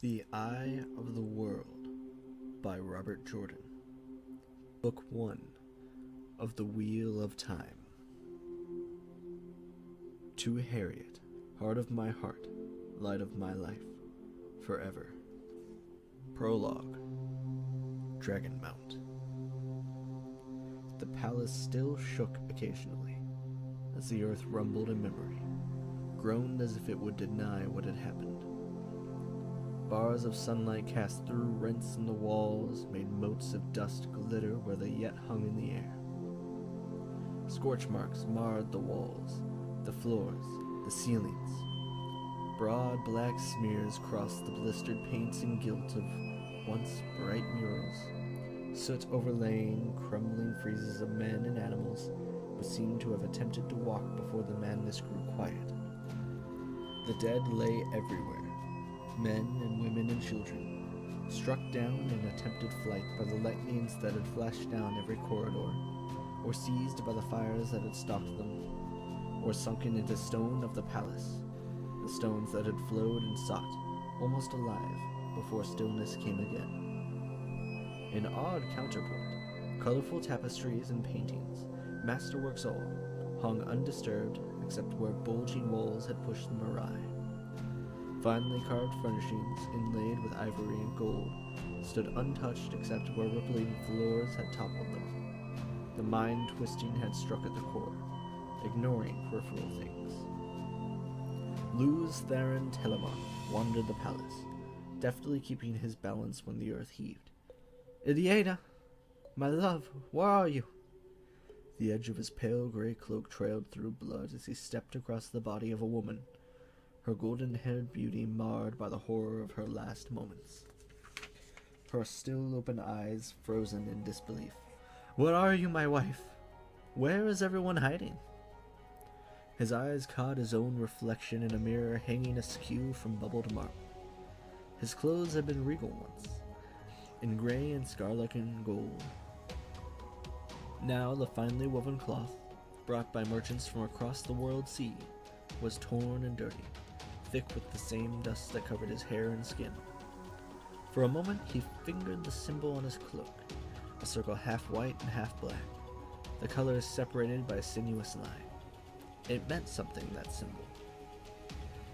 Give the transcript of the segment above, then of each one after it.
The Eye of the World by Robert Jordan. Book 1 of The Wheel of Time. To Harriet, heart of my heart, light of my life, forever. Prologue. Dragon Mount. The palace still shook occasionally, as the earth rumbled in memory, groaned as if it would deny what had happened. Bars of sunlight cast through rents in the walls made motes of dust glitter where they yet hung in the air. Scorch marks marred the walls, the floors, the ceilings. Broad black smears crossed the blistered paints and gilt of once bright murals. Soot overlaying crumbling friezes of men and animals who seemed to have attempted to walk before the madness grew quiet. The dead lay everywhere, men and women and children, struck down in attempted flight by the lightnings that had flashed down every corridor, or seized by the fires that had stalked them, or sunken into stone of the palace, the stones that had flowed and sought, almost alive, before stillness came again. In odd counterpoint, colorful tapestries and paintings, masterworks all, hung undisturbed except where bulging walls had pushed them awry. Finely carved furnishings, inlaid with ivory and gold, stood untouched except where rippling floors had toppled them. The mind twisting had struck at the core, ignoring peripheral things. Luz Theron Telemon wandered the palace, deftly keeping his balance when the earth heaved. Ileana, my love, where are you? The edge of his pale gray cloak trailed through blood as he stepped across the body of a woman, her golden-haired beauty marred by the horror of her last moments. Her still-open eyes frozen in disbelief. Where are you, my wife? Where is everyone hiding? His eyes caught his own reflection in a mirror hanging askew from bubbled marble. His clothes had been regal once, in gray and scarlet and gold. Now the finely woven cloth, brought by merchants from across the world sea, was torn and dirty, thick with the same dust that covered his hair and skin. For a moment he fingered the symbol on his cloak, a circle half white and half black, the colors separated by a sinuous line. It meant something, that symbol.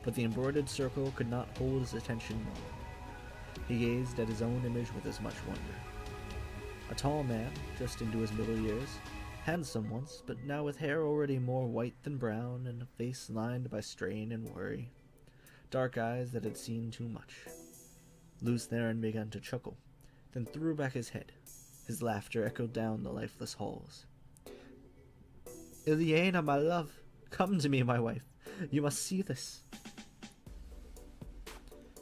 But the embroidered circle could not hold his attention long. He gazed at his own image with as much wonder. A tall man, just into his middle years, handsome once, but now with hair already more white than brown and a face lined by strain and worry. Dark eyes that had seen too much. Luz Theron began to chuckle, then threw back his head. His laughter echoed down the lifeless halls. Ileana, my love, come to me, my wife. You must see this.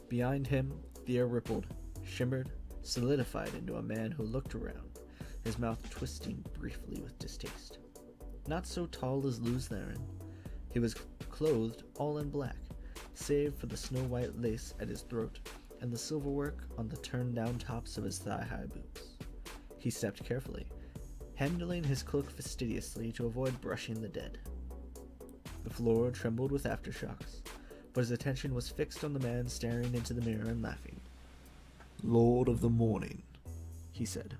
Behind him, the air rippled, shimmered, solidified into a man who looked around, his mouth twisting briefly with distaste. Not so tall as Luz Theron, he was clothed all in black, save for the snow-white lace at his throat and the silverwork on the turned-down tops of his thigh-high boots. He stepped carefully, handling his cloak fastidiously to avoid brushing the dead. The floor trembled with aftershocks, but his attention was fixed on the man staring into the mirror and laughing. Lord of the Morning, he said,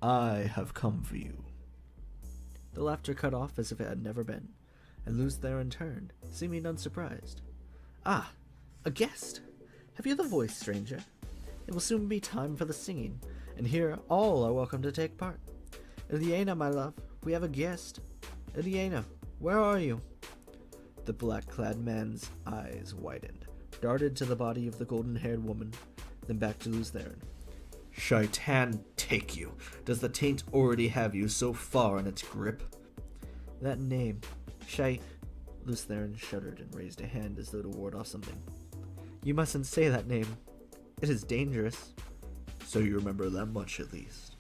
I have come for you. The laughter cut off as if it had never been, and Luz Theron turned, seeming unsurprised. Ah, a guest! Have you the voice, stranger? It will soon be time for the singing, and here all are welcome to take part. Ileana, my love, we have a guest. Ileana, where are you? The black-clad man's eyes widened, darted to the body of the golden-haired woman, then back to Luz Theron. Shaitan take you! Does the taint already have you so far in its grip? That name, Luz Theron shuddered and raised a hand as though to ward off something. You mustn't say that name. It is dangerous. So you remember that much, at least.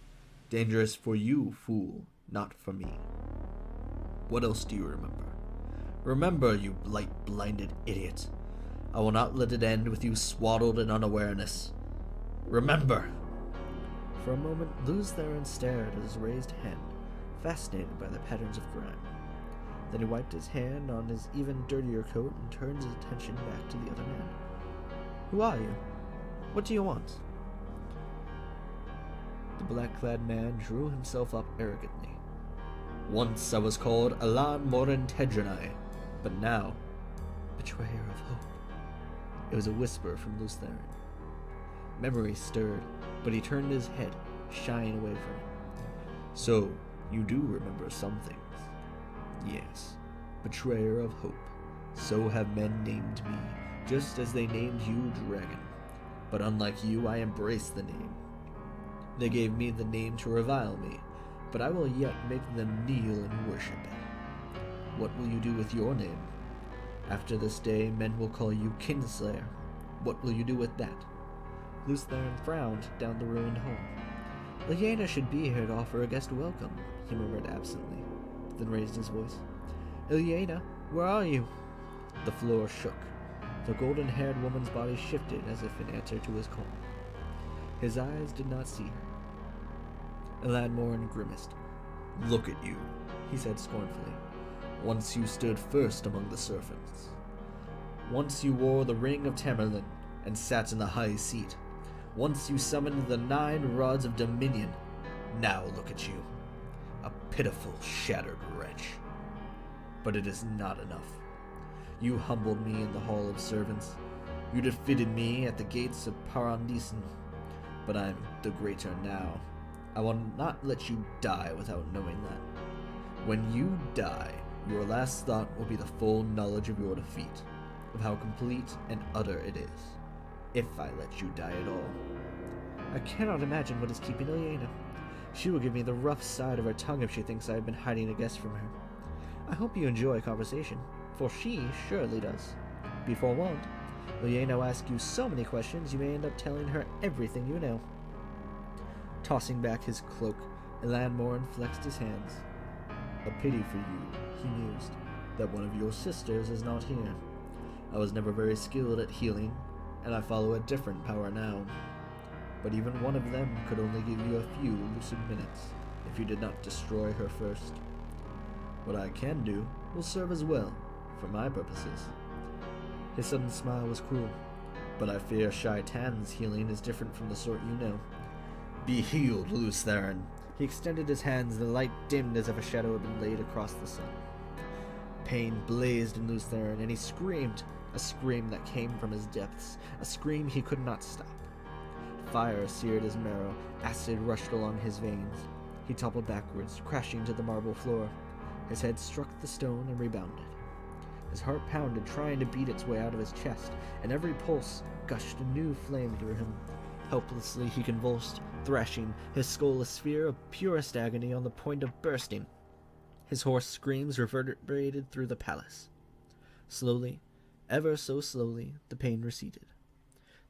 Dangerous for you, fool, not for me. What else do you remember? Remember, you light-blinded idiot. I will not let it end with you swaddled in unawareness. Remember! For a moment, Luz Theron stared at his raised hand, fascinated by the patterns of crime. Then he wiped his hand on his even dirtier coat and turned his attention back to the other man. Who are you? What do you want? The black-clad man drew himself up arrogantly. Once I was called Alan Morin Tedranai, but now, betrayer of hope. It was a whisper from Lutheran. Memory stirred, but he turned his head, shying away from it. So, you do remember some things. Yes, betrayer of hope. So have men named me, just as they named you Dragon. But unlike you, I embrace the name. They gave me the name to revile me, but I will yet make them kneel and worship it. What will you do with your name? After this day, men will call you Kinslayer. What will you do with that? Lutheran frowned down the ruined home. Ilyena should be here to offer a guest welcome, he murmured absently, then raised his voice. Ilyena, where are you? The floor shook. The golden-haired woman's body shifted as if in answer to his call. His eyes did not see her. Eladmorin grimaced. Look at you, he said scornfully. Once you stood first among the servants. Once you wore the ring of Tamerlane and sat in the high seat. Once you summoned the 9 rods of dominion. Now look at you, a pitiful, shattered wretch. But it is not enough. You humbled me in the hall of servants. You defeated me at the gates of Paradisen. But I am the greater now. I will not let you die without knowing that. When you die, your last thought will be the full knowledge of your defeat, of how complete and utter it is, if I let you die at all. I cannot imagine what is keeping Ilyena. She will give me the rough side of her tongue if she thinks I have been hiding a guest from her. I hope you enjoy conversation, for she surely does. Be forewarned, Ilyena will ask you so many questions you may end up telling her everything you know. Tossing back his cloak, Eladmorin flexed his hands. A pity for you, he mused, that one of your sisters is not here. I was never very skilled at healing, and I follow a different power now. But even one of them could only give you a few lucid minutes, if you did not destroy her first. What I can do will serve as well, for my purposes. His sudden smile was cruel, but I fear Shaitan's healing is different from the sort you know. Be healed, Lutheran. He extended his hands, the light dimmed as if a shadow had been laid across the sun. Pain blazed in Lutheran, and he screamed, a scream that came from his depths, a scream he could not stop. Fire seared his marrow, acid rushed along his veins. He toppled backwards, crashing to the marble floor. His head struck the stone and rebounded. His heart pounded, trying to beat its way out of his chest, and every pulse gushed a new flame through him. Helplessly he convulsed, thrashing, his skull a sphere of purest agony on the point of bursting. His hoarse screams reverberated through the palace. Slowly, ever so slowly, the pain receded.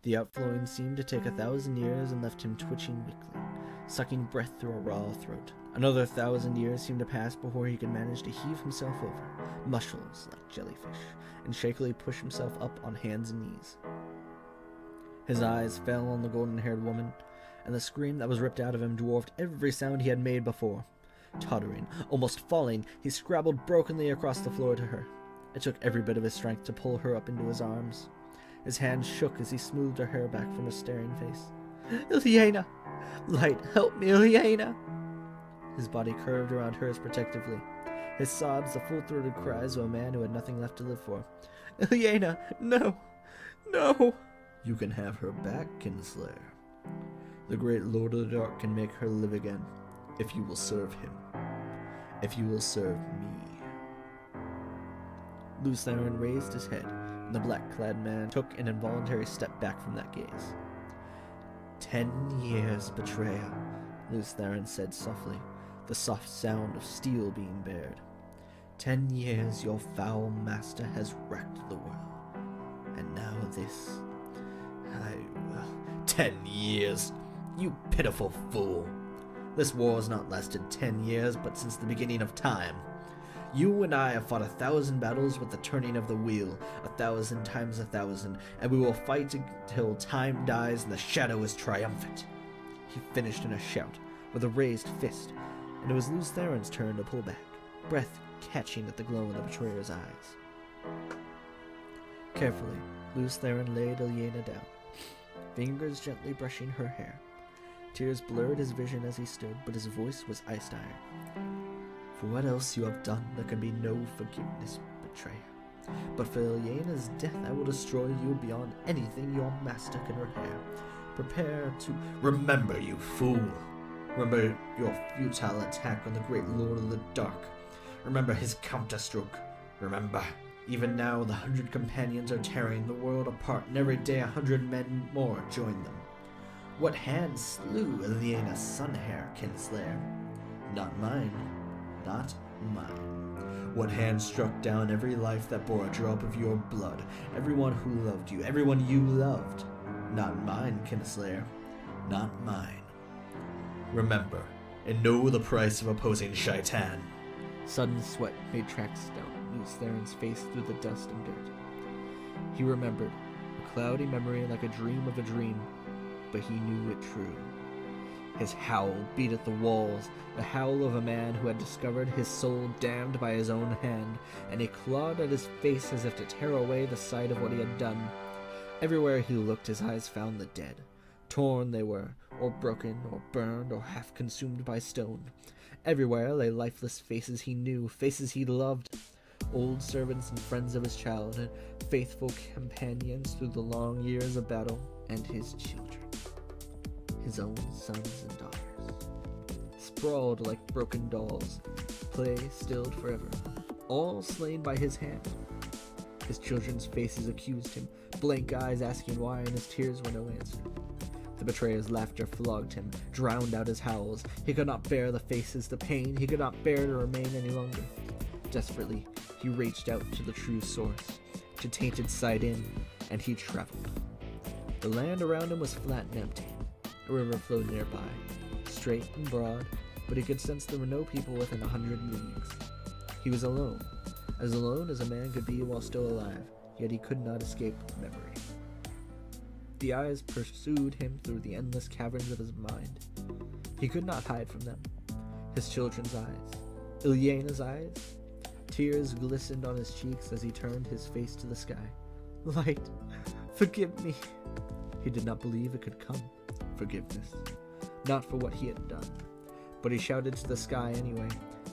The outflowing seemed to take 1,000 years and left him twitching weakly, sucking breath through a raw throat. Another 1,000 years seemed to pass before he could manage to heave himself over, muscles like jellyfish, and shakily push himself up on hands and knees. His eyes fell on the golden-haired woman, and the scream that was ripped out of him dwarfed every sound he had made before. Tottering, almost falling, he scrabbled brokenly across the floor to her. It took every bit of his strength to pull her up into his arms. His hands shook as he smoothed her hair back from her staring face. Ilyena! Light, help me, Ilyena! His body curved around hers protectively. His sobs, the full-throated cries of a man who had nothing left to live for. Ilyena, no! No! You can have her back, Kinslayer. The great Lord of the Dark can make her live again, if you will serve him. If you will serve me. Lutheran raised his head, and the black-clad man took an involuntary step back from that gaze. 10 years, betrayer, Lutheran said softly, the soft sound of steel being bared. 10 years your foul master has wrecked the world. And now this. 10 years! You pitiful fool! This war has not lasted 10 years, but since the beginning of time. You and I have fought 1,000 battles with the turning of the wheel, 1,000 times 1,000, and we will fight until time dies and the shadow is triumphant. He finished in a shout, with a raised fist, and it was Lutheran's turn to pull back, breath catching at the glow in the betrayer's eyes. Carefully, Lutheran laid Ilyena down. fingers gently brushing her hair. Tears blurred his vision as he stood, but his voice was iced iron. For what else you have done, there can be no forgiveness, betrayer. But for Ilyena's death, I will destroy you beyond anything your master can repair. Prepare to remember, you fool. Remember your futile attack on the great Lord of the Dark. Remember his counterstroke. Remember, even now the 100 companions are tearing the world apart, and every day 100 men more join them. What hand slew Ilyena's son-heir, Kinslayer? Not mine. Not mine. What hand struck down every life that bore a drop of your blood? Everyone who loved you, everyone you loved. Not mine, Kinslayer. Not mine. Remember, and know the price of opposing Shaitan. Sudden sweat made tracks down Luz Theron's face through the dust and dirt. He remembered, a cloudy memory like a dream of a dream, but he knew it true. His howl beat at the walls, the howl of a man who had discovered his soul damned by his own hand, and he clawed at his face as if to tear away the sight of what he had done. Everywhere he looked, his eyes found the dead. Torn they were, or broken, or burned, or half consumed by stone. Everywhere lay lifeless faces he knew, faces he loved, old servants and friends of his childhood, faithful companions through the long years of battle, and his children, his own sons and daughters, sprawled like broken dolls, play stilled forever, all slain by his hand. His children's faces accused him, blank eyes asking why, and his tears were no answer. The betrayer's laughter flogged him, drowned out his howls. He could not bear the faces, the pain. He could not bear to remain any longer. Desperately, he reached out to the true source, to tainted sight in, and he traveled. The land around him was flat and empty. A river flowed nearby, straight and broad, but he could sense there were no people within 100 leagues. He was alone as a man could be while still alive, yet he could not escape memory. The eyes pursued him through the endless caverns of his mind. He could not hide from them. His children's eyes, Ilyena's eyes. Tears glistened on his cheeks as he turned his face to the sky. Light, forgive me. He did not believe it could come. Forgiveness. Not for what he had done. But he shouted to the sky anyway,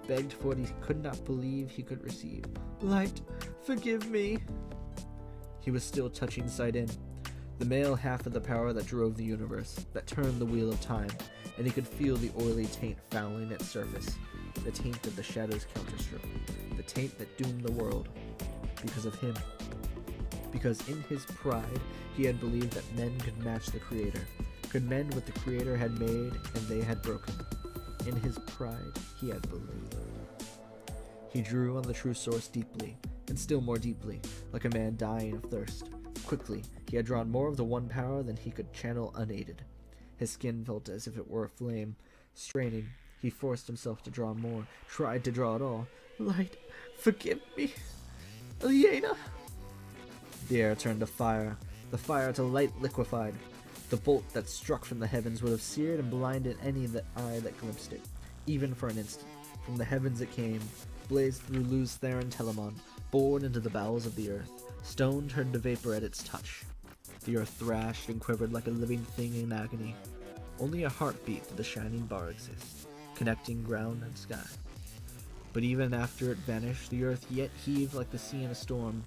begged for what he could not believe he could receive. Light, forgive me. He was still touching sight in, the male half of the power that drove the universe, that turned the wheel of time, and he could feel the oily taint fouling its surface, the taint of the shadow's counterstroke, the taint that doomed the world, because of him. Because in his pride, he had believed that men could match the Creator, could mend what the Creator had made and they had broken. In his pride, he had believed. He drew on the true source deeply, and still more deeply, like a man dying of thirst. Quickly, he had drawn more of the one power than he could channel unaided. His skin felt as if it were aflame. Straining, he forced himself to draw more, tried to draw it all. Light, forgive me. Ilyena! The air turned to fire, the fire to light liquefied. The bolt that struck from the heavens would have seared and blinded any eye that glimpsed it, even for an instant. From the heavens it came, blazed through Luz Theron Telamon, bored into the bowels of the earth. Stone turned to vapor at its touch. The earth thrashed and quivered like a living thing in agony. Only a heartbeat to the shining bar exists, connecting ground and sky. But even after it vanished, the earth yet heaved like the sea in a storm.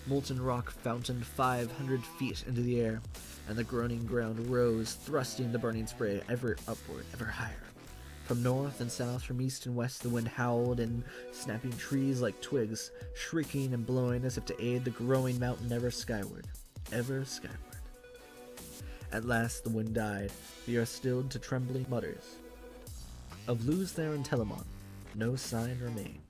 Molten rock fountained 500 feet into the air, and the groaning ground rose, thrusting the burning spray ever upward, ever higher. From north and south, from east and west, the wind howled in, snapping trees like twigs, shrieking and blowing as if to aid the growing mountain ever skyward, ever skyward. At last the wind died, the earth stilled to trembling mutters. Of Luz Theron Telamon, no sign remained.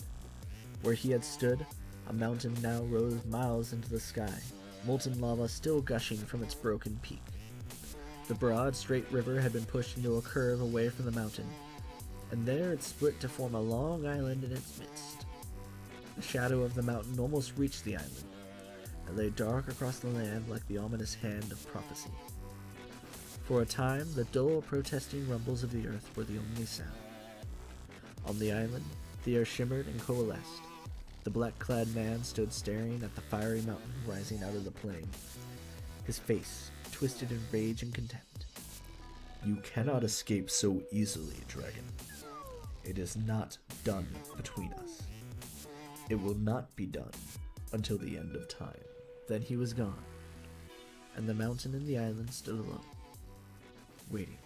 Where he had stood, a mountain now rose miles into the sky, molten lava still gushing from its broken peak. The broad, straight river had been pushed into a curve away from the mountain, and there it split to form a long island in its midst. The shadow of the mountain almost reached the island, and lay dark across the land like the ominous hand of prophecy. For a time, the dull, protesting rumbles of the earth were the only sound. On the island, the air shimmered and coalesced. The black-clad man stood staring at the fiery mountain rising out of the plain. His face, twisted in rage and contempt. You cannot escape so easily, dragon. It is not done between us. It will not be done until the end of time. Then he was gone, and the mountain and the island stood alone, waiting.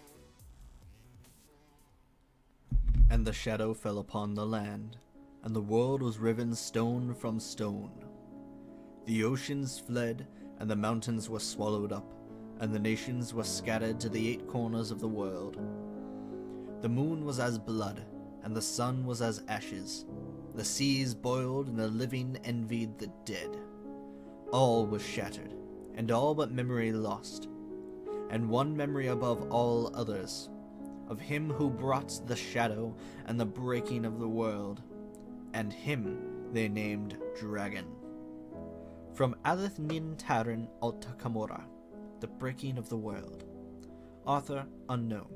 And the shadow fell upon the land, and the world was riven stone from stone. The oceans fled, and the mountains were swallowed up, and the nations were scattered to the 8 corners of the world. The moon was as blood, and the sun was as ashes. The seas boiled, and the living envied the dead. All was shattered, and all but memory lost, and one memory above all others, of him who brought the shadow and the breaking of the world, and him they named Dragon. From Alith Nin Taran Alta Camora, The Breaking of the World. Author unknown.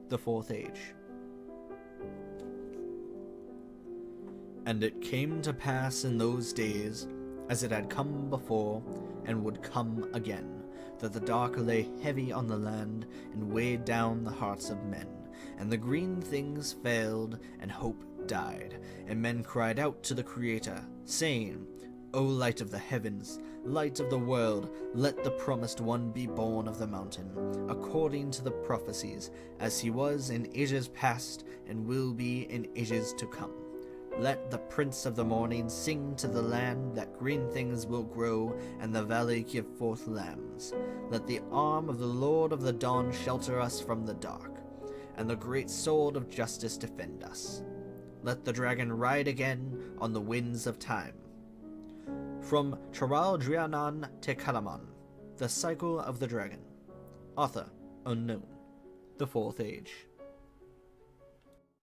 The Fourth Age. And it came to pass in those days, as it had come before, and would come again, that the dark lay heavy on the land, and weighed down the hearts of men, and the green things failed, and hope died, and men cried out to the Creator, saying, O light of the heavens, light of the world, let the promised one be born of the mountain, according to the prophecies, as he was in ages past, and will be in ages to come. Let the Prince of the Morning sing to the land that green things will grow, and the valley give forth lambs. Let the arm of the Lord of the Dawn shelter us from the dark, and the great sword of justice defend us. Let the dragon ride again on the winds of time. From Charal Drianan Te Kalaman, The Cycle of the Dragon. Author unknown. The Fourth Age.